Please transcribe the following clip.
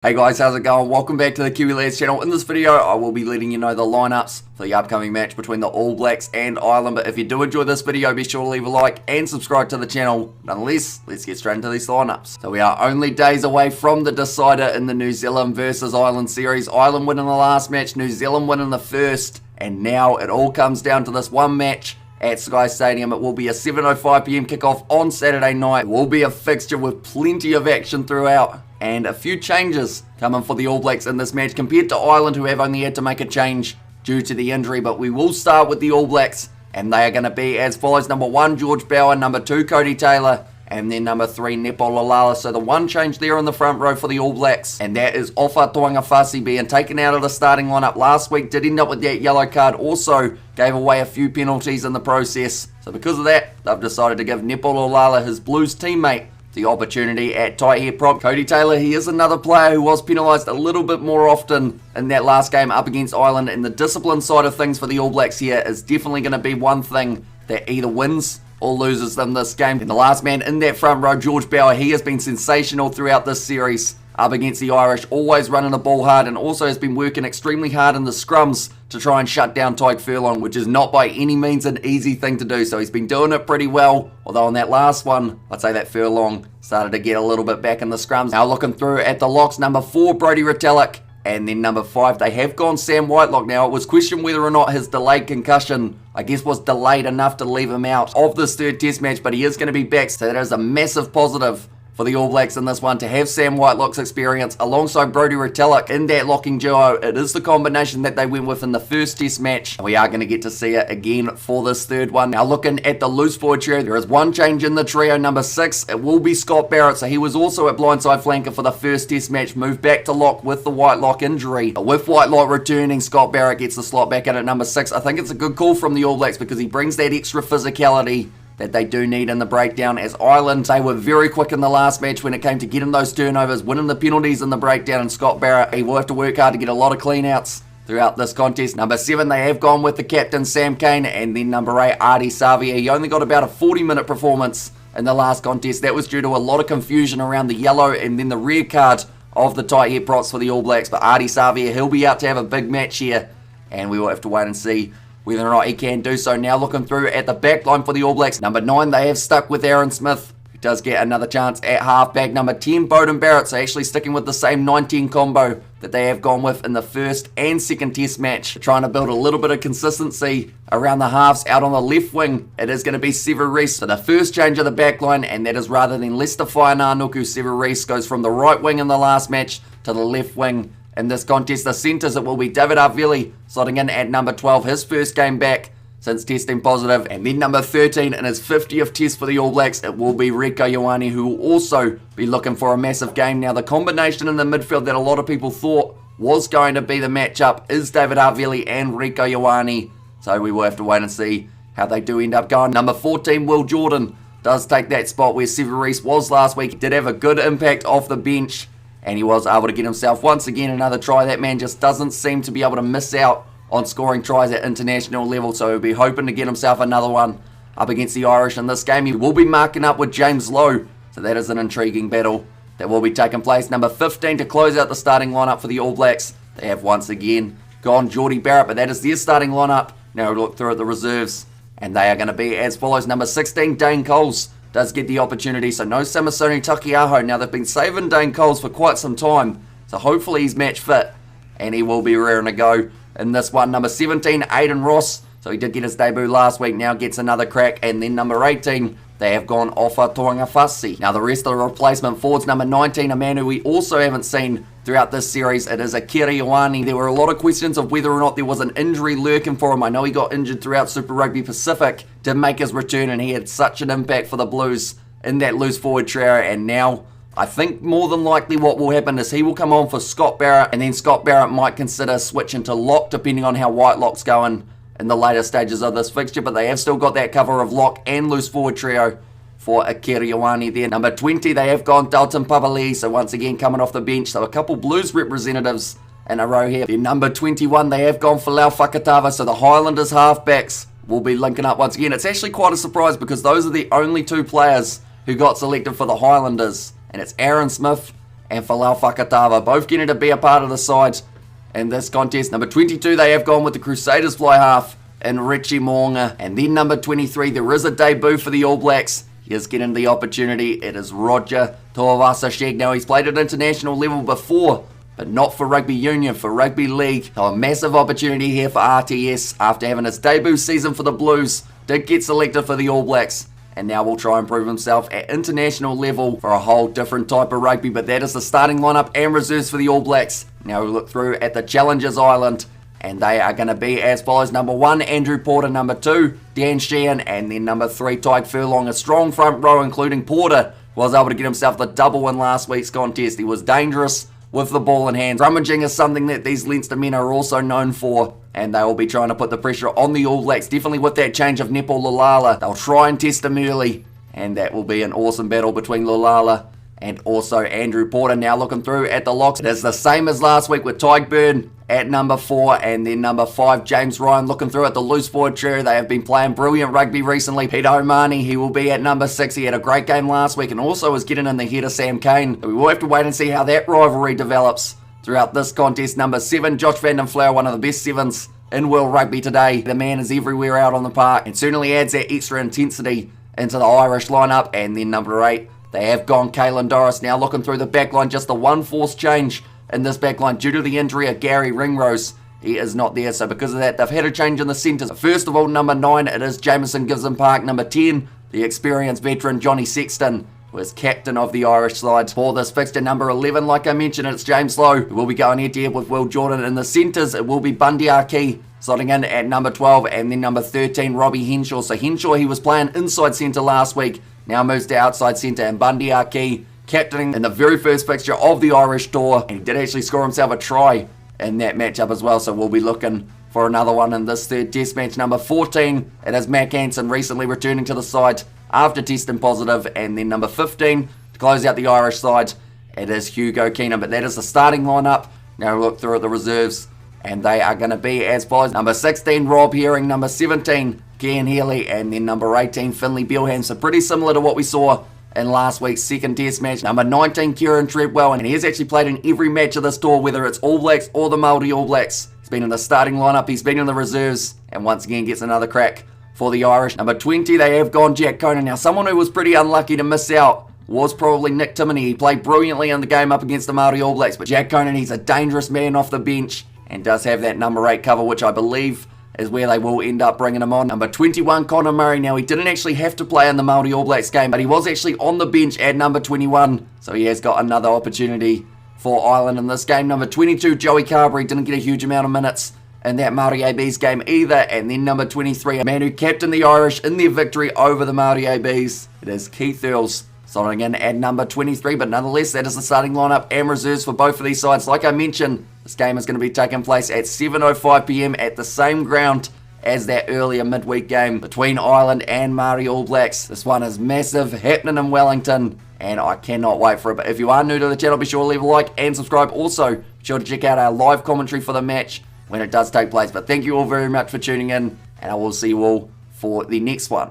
Hey guys, how's it going? Welcome back to the Kiwi Lads channel. In this video, I will be letting you know the lineups for the upcoming match between the All Blacks and Ireland. But if you do enjoy this video, be sure to leave a like and subscribe to the channel. Nonetheless, let's get straight into these lineups. So we are only days away from the decider in the New Zealand versus Ireland series. Ireland winning the last match, New Zealand winning the first, and now it all comes down to this one match at Sky Stadium. It will be a 7:05 PM kickoff on Saturday night. It will be a fixture with plenty of action throughout, and a few changes coming for the All Blacks in this match compared to Ireland, who have only had to make a change due to the injury. But we will start with the All Blacks, and they are going to be as follows: number 1, George Bower; number 2, Cody Taylor; and then number 3, Nepo Laulala. So the one change there in the front row for the All Blacks, and that is Ofa Tuangafasi being taken out of the starting lineup last week. Did end up with that yellow card, also gave away a few penalties in the process. So because of that, they've decided to give Nepo Laulala, his Blues teammate, the opportunity at tight head prop. Cody Taylor, he is another player who was penalised a little bit more often in that last game up against Ireland, and the discipline side of things for the All Blacks here is definitely going to be one thing that either wins or loses them this game. And the last man in that front row, George Bower, he has been sensational throughout this series up against the Irish, always running the ball hard, and also has been working extremely hard in the scrums to try and shut down Tyke Furlong, which is not by any means an easy thing to do. So he's been doing it pretty well, although on that last one, I'd say that Furlong started to get a little bit back in the scrums. Now looking through at the locks, number 4, Brodie Retallick, and then number 5, they have gone Sam Whitelock. Now, it was questioned whether or not his delayed concussion, I guess, was delayed enough to leave him out of this third test match, but he is going to be back, so that is a massive positive for the All Blacks in this one, to have Sam Whitelock's experience alongside Brodie Retallick in that locking duo. It is the combination that they went with in the first test match. We are going to get to see it again for this third one. Now looking at the loose forward trio, there is one change in the trio. Number 6, it will be Scott Barrett. So he was also at blindside flanker for the first test match, moved back to lock with the Whitelock injury. But with Whitelock returning, Scott Barrett gets the slot back in at number 6. I think it's a good call from the All Blacks because he brings that extra physicality that they do need in the breakdown, as Ireland, they were very quick in the last match when it came to getting those turnovers, winning the penalties in the breakdown, and Scott Barrett, he will have to work hard to get a lot of clean-outs throughout this contest. Number 7, they have gone with the captain, Sam Cane, and then number 8, Ardie Savea. He only got about a 40-minute performance in the last contest. That was due to a lot of confusion around the yellow and then the red card of the tight head props for the All Blacks. But Ardie Savea, he'll be out to have a big match here, and we will have to wait and see whether or not he can do so. Now looking through at the back line for the All Blacks, number 9, they have stuck with Aaron Smith, who does get another chance at halfback. Number 10, Beauden Barrett, so actually sticking with the same 19 combo that they have gone with in the first and second test match, trying to build a little bit of consistency around the halves. Out on the left wing, it is going to be Sever Reece for the first change of the back line, and that is rather than Lester Whainanukū, Sever Reece goes from the right wing in the last match to the left wing in this contest. The centres, it will be David Havili slotting in at number 12, his first game back since testing positive. And then number 13 in his 50th test for the All Blacks, it will be Rieko Ioane, who will also be looking for a massive game. Now the combination in the midfield that a lot of people thought was going to be the matchup is David Havili and Rieko Ioane, so we will have to wait and see how they do end up going. Number 14, Will Jordan, does take that spot where Sever Reece was last week. He did have a good impact off the bench, and he was able to get himself once again another try. That man just doesn't seem to be able to miss out on scoring tries at international level, so he'll be hoping to get himself another one up against the Irish in this game. He will be marking up with James Lowe, so that is an intriguing battle that will be taking place. Number 15 to close out the starting lineup for the All Blacks. They have once again gone Jordie Barrett, but that is their starting lineup. Now we'll look through at the reserves, and they are going to be as follows. Number 16, Dane Coles does get the opportunity, so no Samisoni Takiaho. Now they've been saving Dane Coles for quite some time, so hopefully he's match fit and he will be raring to go in this one. Number 17, Aiden Ross, so he did get his debut last week, now gets another crack. And then number 18, they have gone Ofa Tuangafasi. Now the rest of the replacement forwards, number 19, a man who we also haven't seen throughout this series, it is Akira Ioane. There were a lot of questions of whether or not there was an injury lurking for him. I know he got injured throughout Super Rugby Pacific, did make his return, and he had such an impact for the Blues in that loose forward trio. And now I think more than likely what will happen is he will come on for Scott Barrett, and then Scott Barrett might consider switching to lock depending on how Whitelock's going in the later stages of this fixture. But they have still got that cover of lock and loose forward trio for Akira Ioane there. Number 20, they have gone Dalton Papali'i, so once again coming off the bench, so a couple Blues representatives in a row here. Then number 21, they have gone for Lau Fakatava, so the Highlanders halfbacks will be linking up once again. It's actually quite a surprise because those are the only two players who got selected for the Highlanders, and it's Aaron Smith and Falau Fakatava, both getting to be a part of the side in this contest. Number 22, they have gone with the Crusaders fly half in Richie Moonga. And then number 23, there is a debut for the All Blacks. He is getting the opportunity. It is Roger Tuivasa-Sheck. Now, he's played at international level before, but not for rugby union, for rugby league. So a massive opportunity here for RTS after having his debut season for the Blues. Did get selected for the All Blacks, and now will try and prove himself at international level for a whole different type of rugby. But that is the starting lineup and reserves for the All Blacks. Now we look through at the Challengers Island, and they are going to be as follows. Number 1, Andrew Porter. Number 2, Dan Sheehan. And then number 3, Tyke Furlong. A strong front row, including Porter, was able to get himself the double in last week's contest. He was dangerous with the ball in hand. Rummaging is something that these Leinster men are also known for, and they will be trying to put the pressure on the All Blacks. Definitely with that change of Nepo Lulala. They'll try and test him early, and that will be an awesome battle between Lulala and also Andrew Porter. Now looking through at the locks, it is the same as last week with Tyke Byrne at number 4, and then number 5, James Ryan. Looking through at the loose forward trio, they have been playing brilliant rugby recently. Peter O'Mahony, he will be at number 6. He had a great game last week and also was getting in the head of Sam Cane. We will have to wait and see how that rivalry develops throughout this contest. Number 7, Josh Van den Flower, one of the best 7s in world rugby today. The man is everywhere out on the park and certainly adds that extra intensity into the Irish lineup. And then number 8, they have gone Caelan Doris. Now looking through the back line, just the one forced change in this back line due to the injury of Gary Ringrose. He is not there, so because of that, they've had a change in the centres. First of all, number 9, it is Jamison Gibson Park. Number 10, the experienced veteran Johnny Sexton, who is captain of the Irish side for this fixture. Number 11, like I mentioned, it's James Lowe, who will be going head-to-head with Will Jordan. In the centres, it will be Bundy Arki slotting in at number 12, and then number 13, Robbie Henshaw. So Henshaw, he was playing inside centre last week, now moves to outside centre, and Bundy Arki captaining in the very first fixture of the Irish tour, and he did actually score himself a try in that matchup as well, so we'll be looking for another one in this third test match. Number 14, it is Mac Hansen, recently returning to the side after testing positive, and then number 15, to close out the Irish side, it is Hugo Keenan. But that is the starting lineup. Now we look through at the reserves, and they are going to be as follows. Number 16, Rob Herring. Number 17, Cian Healy, and then number 18, Finlay Bealham. So pretty similar to what we saw in last week's second test match. Number 19, Kieran Treadwell, and he has actually played in every match of this tour, whether it's All Blacks or the Māori All Blacks. He's been in the starting lineup, he's been in the reserves, and once again gets another crack for the Irish. Number 20, they have gone Jack Conan. Now, someone who was pretty unlucky to miss out was probably Nick Timoney. He played brilliantly in the game up against the Māori All Blacks, but Jack Conan, he's a dangerous man off the bench and does have that number 8 cover, which I believe is where they will end up bringing him on. Number 21, Conor Murray. Now, he didn't actually have to play in the Māori All Blacks game, but he was actually on the bench at number 21, so he has got another opportunity for Ireland in this game. Number 22, Joey Carver. He didn't get a huge amount of minutes in that Māori ABs game either. And then number 23, a man who captained the Irish in their victory over the Māori ABs. It is Keith Earls, starting in at number 23, but nonetheless, that is the starting lineup and reserves for both of these sides. Like I mentioned, this game is going to be taking place at 7:05 p.m. at the same ground as that earlier midweek game between Ireland and Māori All Blacks. This one is massive, happening in Wellington, and I cannot wait for it. But if you are new to the channel, be sure to leave a like and subscribe. Also, be sure to check out our live commentary for the match when it does take place. But thank you all very much for tuning in, and I will see you all for the next one.